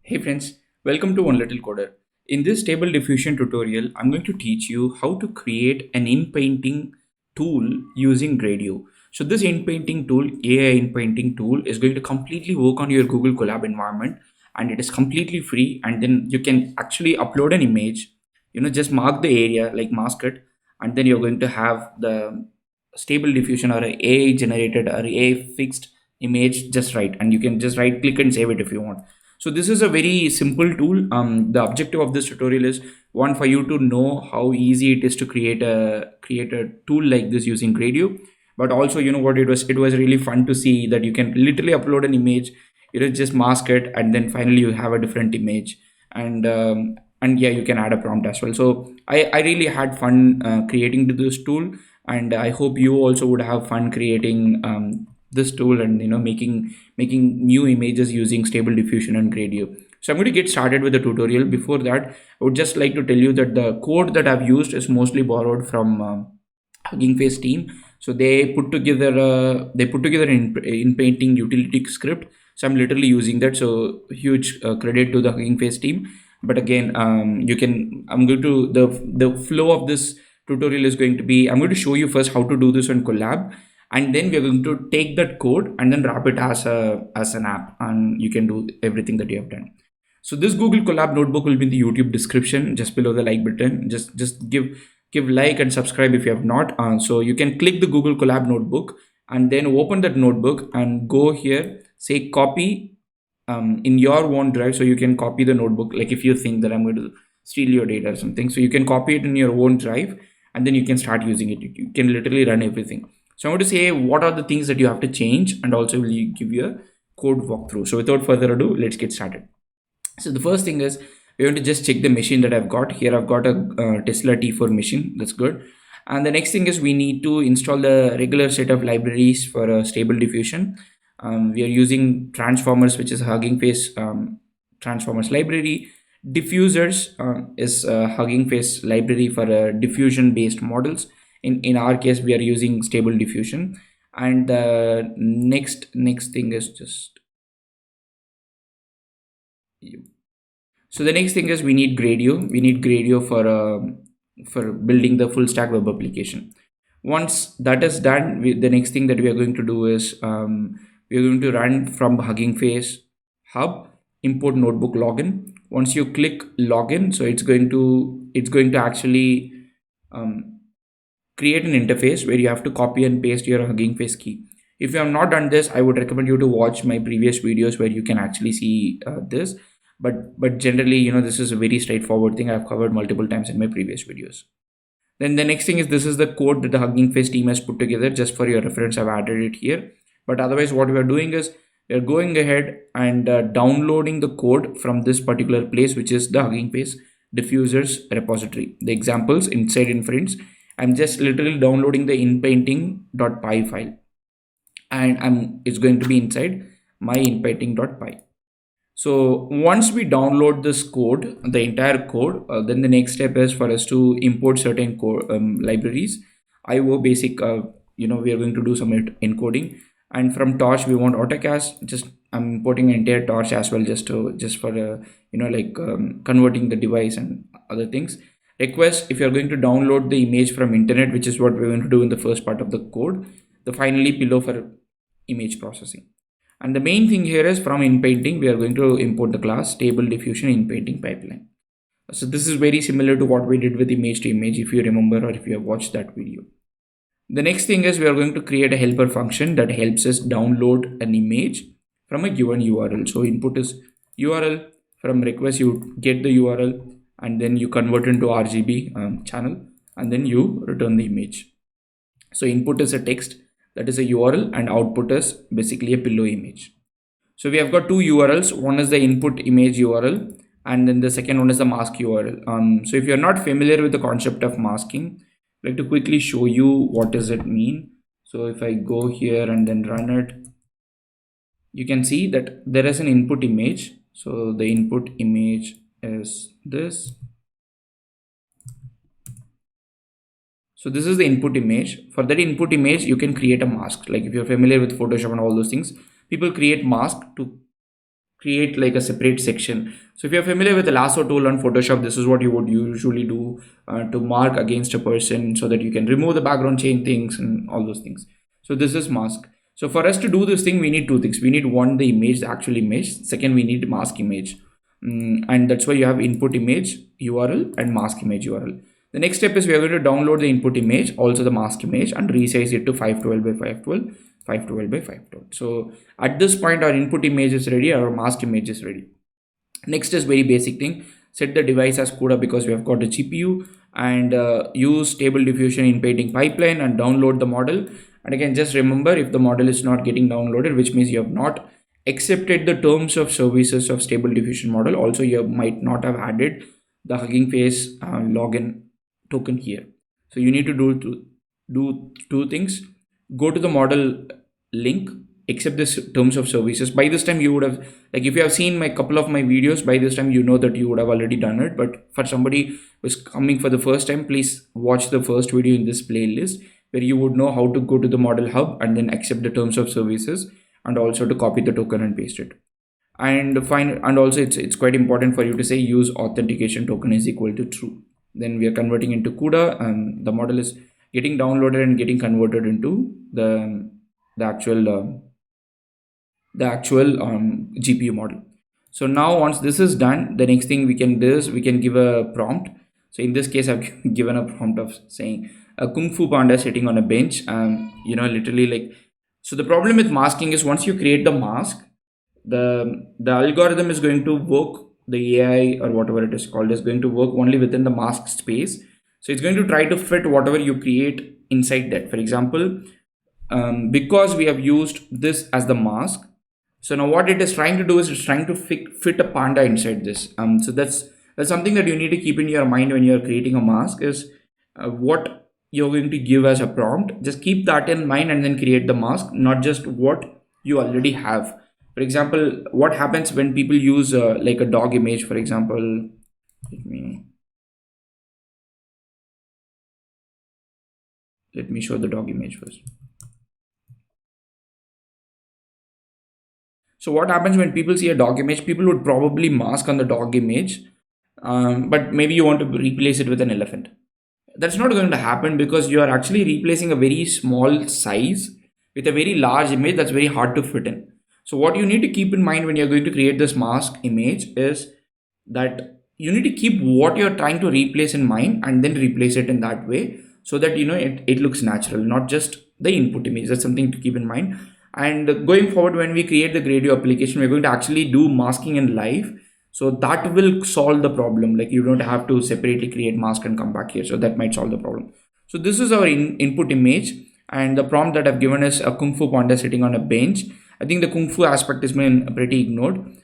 Hey friends, welcome to One Little Coder. In this Stable Diffusion tutorial, I'm going to teach you how to create an in-painting tool using Gradio. So this in-painting tool, AI InPainting Tool, is going to completely work on your Google Colab environment, and it is completely free. And then you can actually upload an image, just mark the area, like mask it, and then you're going to have the Stable Diffusion or a AI generated or AI fixed image just right, and you can just right click and save it if you want. So this is a very simple tool. The objective of this tutorial is one, for you to know how easy it is to create a tool like this using Gradio. But also, what it was really fun to see that you can literally upload an image, just mask it, and then finally you have a different image, and yeah, you can add a prompt as well. So I really had fun creating this tool, and I hope you also would have fun creating this tool and making new images using Stable Diffusion and Gradio. So I'm going to get started with the tutorial. Before that, I would just like to tell you that the code that I've used is mostly borrowed from Hugging Face team. So they put together in painting utility script. So I'm literally using that. So huge credit to the Hugging Face team. But again, I'm going to the flow of this tutorial is going to be, I'm going to show you first how to do this on Collab, and then we're going to take that code and then wrap it as an app, and you can do everything that you have done. So this Google Colab notebook will be in the YouTube description just below the like button. Just give like and subscribe if you have not. So you can click the Google Colab notebook and then open that notebook and go here, say copy in your own drive. So you can copy the notebook, like if you think that I'm going to steal your data or something, so you can copy it in your own drive, and then you can start using it. You can literally run everything. So I'm going to say what are the things that you have to change, and also will give you a code walkthrough. So without further ado, let's get started. So the first thing is we're going to just check the machine that I've got here. I've got a Tesla T4 machine. That's good. And the next thing is we need to install the regular set of libraries for Stable Diffusion. We are using transformers, which is Hugging Face transformers library. Diffusers is Hugging Face library for diffusion based models. In our case, we are using Stable Diffusion. And the next thing is just so the next thing is we need Gradio. We need Gradio for building the full stack web application. Once that is done, the next thing that we are going to do is we are going to run from Hugging Face hub import notebook login. Once you click login, so it's going to actually create an interface where you have to copy and paste your Hugging Face key. If you have not done this, I would recommend you to watch my previous videos where you can actually see this. But generally, this is a very straightforward thing I've covered multiple times in my previous videos. Then the next thing is, this is the code that the Hugging Face team has put together. Just for your reference, I've added it here. But otherwise, what we are doing is we're going ahead and downloading the code from this particular place, which is the Hugging Face Diffusers repository. The examples inside inference, I'm just literally downloading the inpainting.py file, and it's going to be inside my inpainting.py. So once we download this code, the entire code, then the next step is for us to import certain libraries. IO basic, we are going to do some encoding, and from torch we want autocast. Just I'm importing entire torch as well, just for converting the device and other things. Request, if you're going to download the image from internet, which is what we're going to do in the first part of the code. The finally below for image processing. And the main thing here is from InPainting, we are going to import the class Stable Diffusion InPainting pipeline. So this is very similar to what we did with image to image, if you remember or if you have watched that video. The next thing is we are going to create a helper function that helps us download an image from a given URL. So input is URL, from request you get the URL, and then you convert into RGB channel, and then you return the image. So input is a text, that is a URL, and output is basically a pillow image. So we have got two URLs. One is the input image URL, and then the second one is the mask URL. So if you're not familiar with the concept of masking, I'd like to quickly show you what does it mean. So if I go here and then run it, you can see that there is an input image. So the input image is this. So this is the input image. For that input image, you can create a mask. Like if you're familiar with Photoshop and all those things, people create mask to create like a separate section. So if you're familiar with the lasso tool on Photoshop, this is what you would usually do to mark against a person so that you can remove the background, change things and all those things. So this is mask. So for us to do this thing, we need two things. We need one, the image, the actual image. Second, we need mask image. And that's why you have input image URL and mask image URL. The next step is we are going to download the input image, also the mask image, and resize it to 512 by 512, 512 by 512. So at this point, our input image is ready, our mask image is ready. Next is very basic thing. Set the device as CUDA because we have got a GPU, and use Stable Diffusion InPainting pipeline and download the model. And again, just remember, if the model is not getting downloaded, which means you have not accepted the terms of services of Stable Diffusion model, also you might not have added the Hugging Face login token here. So you need to do two things. Go to the model link, accept this terms of services. By this time you would have, like if you have seen my couple of my videos, by this time you know that you would have already done it. But for somebody who's coming for the first time, please watch the first video in this playlist where you would know how to go to the model hub and then accept the terms of services, and also to copy the token and paste it. And also it's quite important for you to say use authentication token is equal to true. Then we are converting into CUDA, and the model is getting downloaded and getting converted into the actual GPU model. So now once this is done, the next thing we can do is we can give a prompt. So in this case, I've given a prompt of saying a Kung Fu Panda sitting on a bench. Literally like, so the problem with masking is once you create the mask, the algorithm is going to work, the AI or whatever it is called is going to work only within the mask space. So it's going to try to fit whatever you create inside that. For example, because we have used this as the mask, so now what it is trying to do is it's trying to fit a panda inside this. So that's something that you need to keep in your mind when you're creating a mask is what you're going to give as a prompt. Just keep that in mind and then create the mask, not just what you already have. For example, what happens when people use like a dog image, for example, let me show the dog image first. So what happens when people see a dog image, people would probably mask on the dog image, but maybe you want to replace it with an elephant. That's not going to happen because you are actually replacing a very small size with a very large image that's very hard to fit in. So what you need to keep in mind when you're going to create this mask image is that you need to keep what you're trying to replace in mind and then replace it in that way so that it looks natural, not just the input image. That's something to keep in mind. And going forward, when we create the Gradio application, we're going to actually do masking in live. So that will solve the problem. Like you don't have to separately create mask and come back here. So that might solve the problem. So this is our input image, and the prompt that I've given is a Kung Fu Panda sitting on a bench. I think the Kung Fu aspect has been pretty ignored.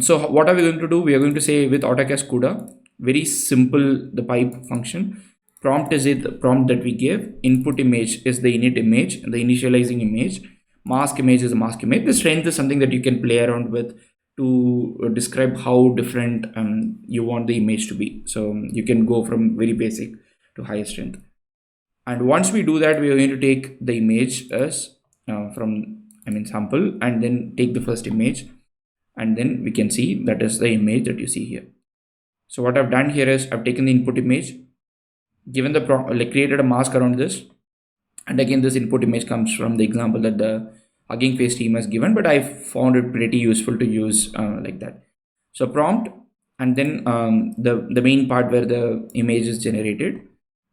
So what are we going to do? We are going to say with AutoCAD CUDA, very simple, the pipe function. Prompt is the prompt that we give. Input image is the init image, the initializing image. Mask image is the mask image. The strength is something that you can play around with to describe how different you want the image to be. So you can go from very basic to high strength. And once we do that, we are going to take the image as sample, and then take the first image, and then we can see that is the image that you see here. So what I've done here is I've taken the input image, given the created a mask around this, and again this input image comes from the example that the Hugging Face team has given, but I found it pretty useful to use like that. So prompt, and then the main part where the image is generated,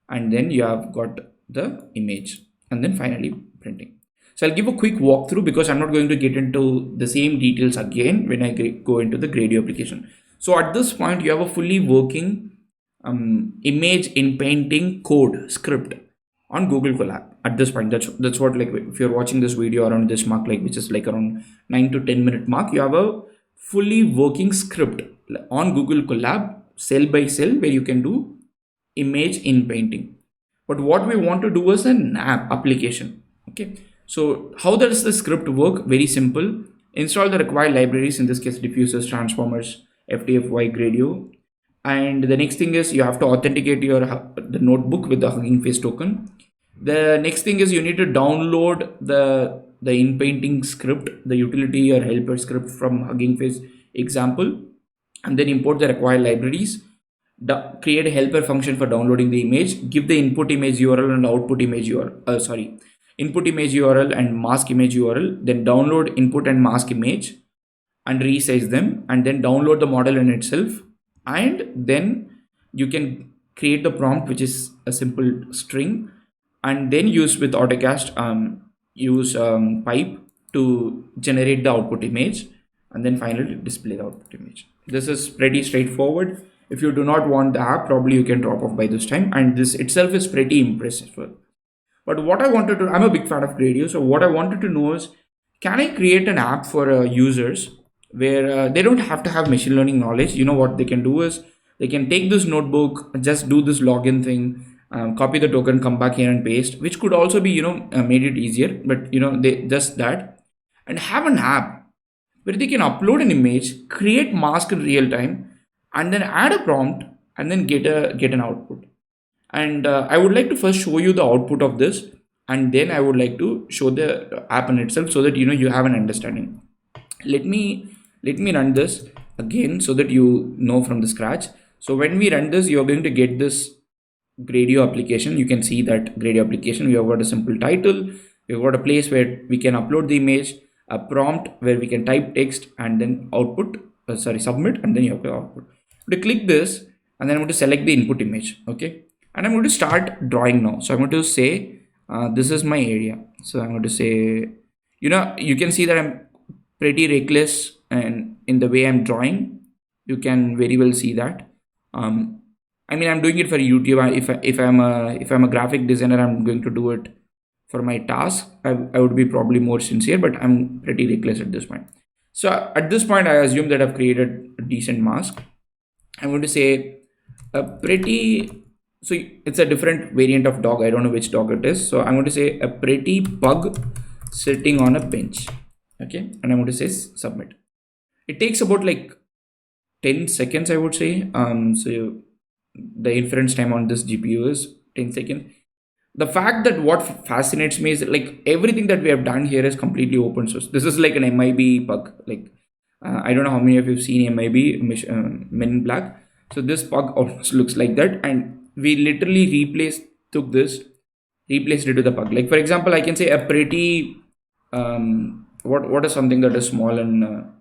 and then you have got the image, and then finally printing. So I'll give a quick walkthrough because I'm not going to get into the same details again when I go into the Gradio application. So at this point, you have a fully working image in painting code script on Google Colab. At this point, that's what, like, if you're watching this video around this mark, like which is like around 9 to 10 minute mark, you have a fully working script on Google Colab, cell by cell, where you can do image in painting. But what we want to do is an app application. Okay, so how does the script work? Very simple. Install the required libraries, in this case diffusers, transformers, FTFY, Gradio. And the next thing is you have to authenticate the notebook with the Hugging Face token. The next thing is you need to download the the inpainting script, the utility or helper script from Hugging Face example, and then import the required libraries. Create a helper function for downloading the image, give the input image URL and output image URL, input image URL and mask image URL, then download input and mask image and resize them, and then download the model in itself, and then you can create the prompt, which is a simple string, and then use with AutoCast, use pipe to generate the output image, and then finally display the output image. This is pretty straightforward. If you do not want the app, probably you can drop off by this time, and this itself is pretty impressive. But what I wanted to, I'm a big fan of Gradio, so what I wanted to know is, can I create an app for users where they don't have to have machine learning knowledge? You know what they can do is, they can take this notebook, just do this login thing, copy the token, come back here and paste, which could also be, made it easier, but they just that, and have an app where they can upload an image, create mask in real time, and then add a prompt, and then get an output. And I would like to first show you the output of this, and then I would like to show the app in itself, so that you have an understanding. Let me run this again so that you know from the scratch. So when we run this, you're going to get this Gradio application. You can see that Gradio application, we have got a simple title, we've got a place where we can upload the image, a prompt where we can type text, and then submit, and then you have to output. To click this, and then I'm going to select the input image. Okay, and I'm going to start drawing now. So I'm going to say this is my area. So I'm going to say, you can see that I'm pretty reckless and in the way I'm drawing. You can very well see that. I mean, I'm doing it for YouTube. If I'm a graphic designer, I'm going to do it for my task. I would be probably more sincere, but I'm pretty reckless at this point. So at this point, I assume that I've created a decent mask. I'm going to say a pretty, so it's a different variant of dog. I don't know which dog it is. So I'm going to say a pretty pug sitting on a bench. Okay, and I'm going to say submit. It takes about like 10 seconds, I would say. So the inference time on this GPU is 10 seconds. The fact that what fascinates me is like everything that we have done here is completely open source. This is like an MIB pug. Like I don't know how many of you have seen MIB, Men in Black. So this pug almost looks like that, and we literally replaced it with the pug. Like for example, I can say a pretty what is something that is small, and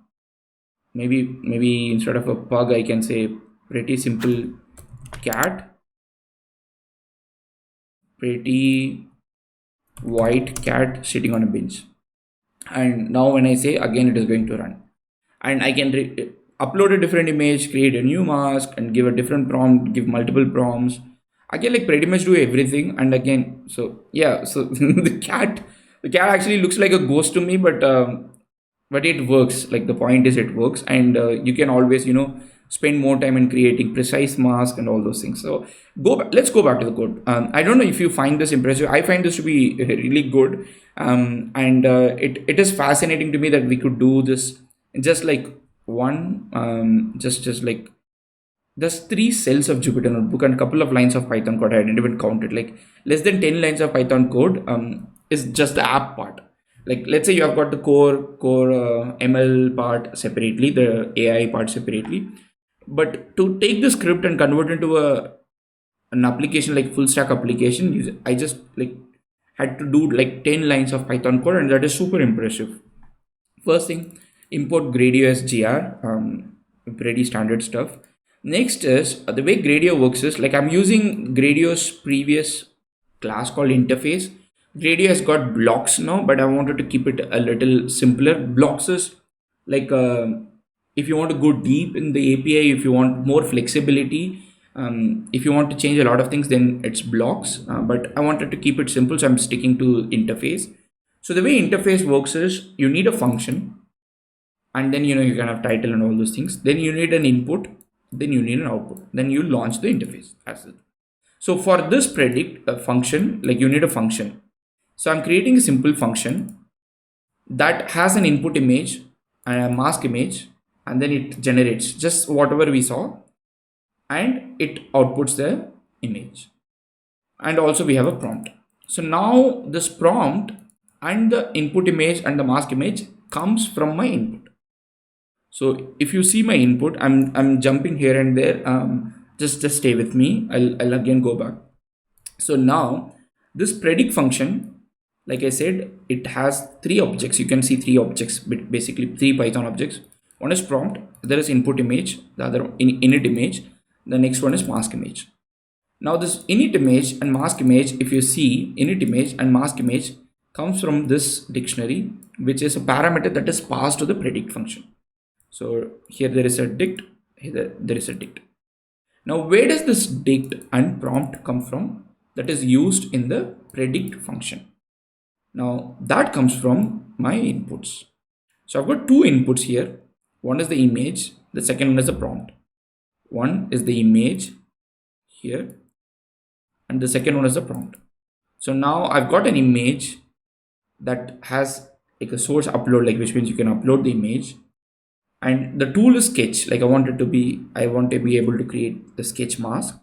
maybe instead of a pug, I can say pretty simple cat, pretty white cat sitting on a bench. And now when I say again, it is going to run, and I can upload a different image, create a new mask, and give a different prompt, give multiple prompts. I can like pretty much do everything. And again, so yeah, so the cat actually looks like a ghost to me, but it works. Like the point is, it works, and you can always spend more time in creating precise mask and all those things. So let's go back to the code. I don't know if you find this impressive. I find this to be really good, and it is fascinating to me that we could do this in just like just like there's 3 cells of Jupyter Notebook and a couple of lines of Python code. I didn't even count it. Like less than 10 lines of Python code is just the app part. Like let's say you have got the core ML part separately, the AI part separately. But to take the script and convert into an application, like full stack application, I just like had to do like 10 lines of Python code, and that is super impressive. First thing, import Gradio as GR, pretty standard stuff. Next is the way Gradio works is like I'm using Gradio's previous class called interface. Gradio has got blocks now, but I wanted to keep it a little simpler. Blocks is like if you want to go deep in the API, if you want more flexibility, if you want to change a lot of things, then it's blocks. But I wanted to keep it simple, so I'm sticking to interface. So the way interface works is you need a function, and then you can have title and all those things. Then you need an input, then you need an output. Then you launch the interface. That's it. So for this predict function, like you need a function. So I'm creating a simple function that has an input image and a mask image, and then it generates just whatever we saw, and it outputs the image. And also we have a prompt. So now this prompt, and the input image and the mask image comes from my input. So if you see my input, I'm jumping here and there. Just stay with me. I'll again go back. So now this predict function, like I said, it has three objects. You can see three objects, basically three Python objects. One is prompt, there is input image, the other init image, the next one is mask image. Now this init image and mask image, if you see, init image and mask image comes from this dictionary, which is a parameter that is passed to the predict function. So here there is a dict, here there is a dict. Now where does this dict and prompt come from? That is used in the predict function. Now that comes from my inputs. So I've got two inputs here. One is the image, the second one is the prompt. One is the image here, and the second one is the prompt. So now I've got an image that has like a source upload, like which means you can upload the image, and the tool is sketch. Like I want to be able to create the sketch mask.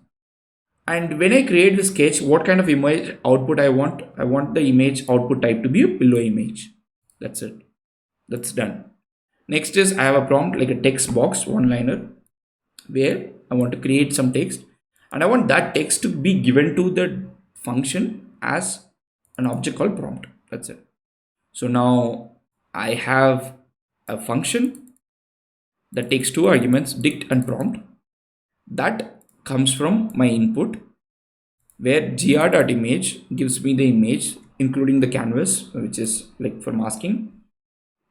And when I create the sketch, what kind of image output I want the image output type to be a pillow image. That's it. That's done. Next is I have a prompt like a text box, one liner, where I want to create some text, and I want that text to be given to the function as an object called prompt. That's it. So now I have a function that takes two arguments, dict and prompt. That comes from my input, where gr.image gives me the image including the canvas, which is like for masking,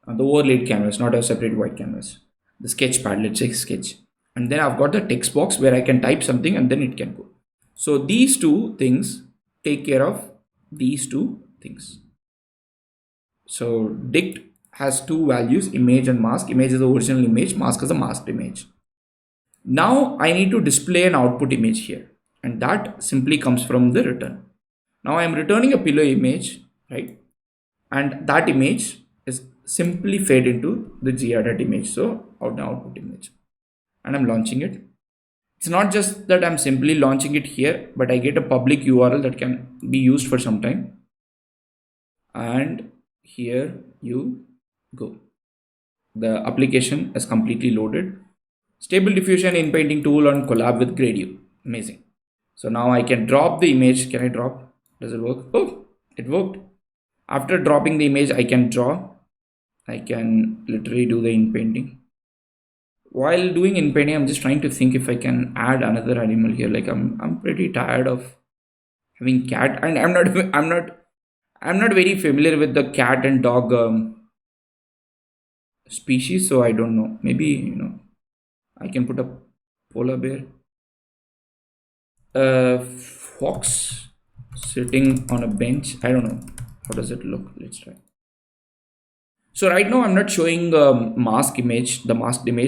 the overlaid canvas, not a separate white canvas, the sketch pad, let's say sketch. And then I've got the text box where I can type something and then it can go. So these two things take care of these two things. So dict has two values, image and mask. Image is the original image, mask is the masked image. Now I need to display an output image here, and that simply comes from the return. Now I am returning a pillow image, right? And that image is simply fed into the gr.image, so output image, and I'm launching it. It's not just that I'm simply launching it here, but I get a public URL that can be used for some time. And here you go. The application is completely loaded. Stable Diffusion InPainting Tool on collab with Gradio. Amazing. So now I can drop the image. Can I drop? Does it work? Oh, it worked. After dropping the image, I can draw. I can literally do the inpainting. While doing inpainting, I'm just trying to think if I can add another animal here. Like I'm pretty tired of having cat, and I'm not very familiar with the cat and dog species, so I don't know. Maybe I can put a polar bear, fox sitting on a bench. I don't know. How does it look? Let's try. So right now I'm not showing the masked image,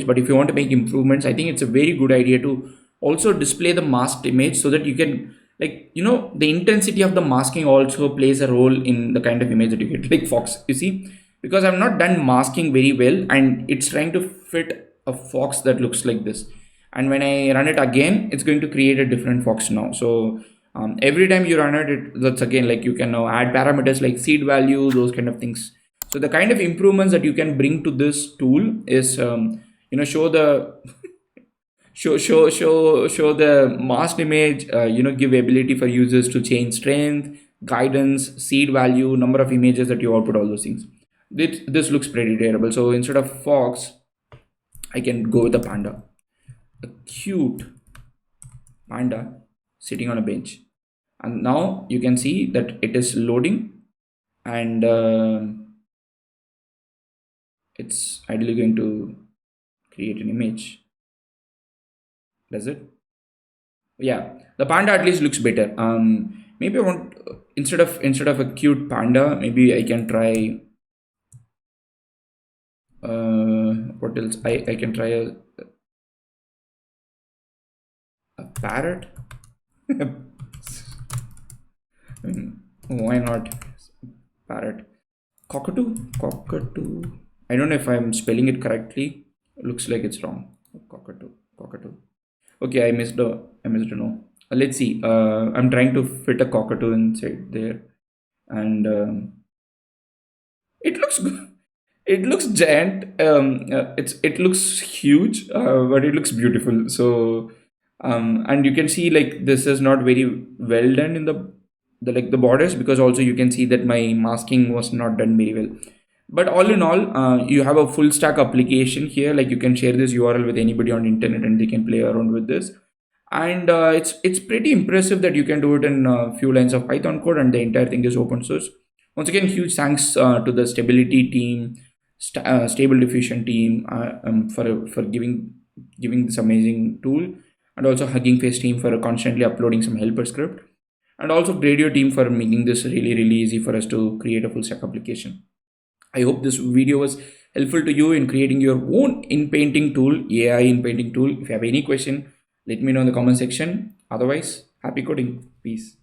but if you want to make improvements, I think it's a very good idea to also display the masked image so that you can, like, the intensity of the masking also plays a role in the kind of image that you get. Like fox, you see, because I've not done masking very well and it's trying to fit a fox that looks like this. And when I run it again, it's going to create a different fox now. So every time you run it, that's again, like, you can now add parameters like seed value, those kind of things. So the kind of improvements that you can bring to this tool is, show the show the masked image, give ability for users to change strength, guidance, seed value, number of images that you output, all those things. This looks pretty terrible. So instead of fox, I can go with a panda, a cute panda sitting on a bench. And now you can see that it is loading, and it's ideally going to create an image. Does it? Yeah, the panda at least looks better. Maybe I want, instead of a cute panda, maybe I can try what else? I can try a parrot. Why not parrot? Cockatoo. I don't know if I'm spelling it correctly. It looks like it's wrong. Cockatoo. Okay, I missed a no. Let's see. I'm trying to fit a cockatoo inside there, and It looks good. It looks giant. It looks huge, but it looks beautiful. So, and you can see like this is not very well done in the borders, because also you can see that my masking was not done very well. But all in all, you have a full stack application here. Like you can share this URL with anybody on internet and they can play around with this. And it's pretty impressive that you can do it in a few lines of Python code, and the entire thing is open source. Once again, huge thanks to the stability team, stable diffusion team, for giving this amazing tool, and also Hugging Face team for constantly uploading some helper script, and also Gradio team for making this really easy for us to create a full stack application. I hope this video was helpful to you in creating your own in-painting tool, AI in-painting tool. If you have any question, let me know in the comment section. Otherwise, happy coding. Peace.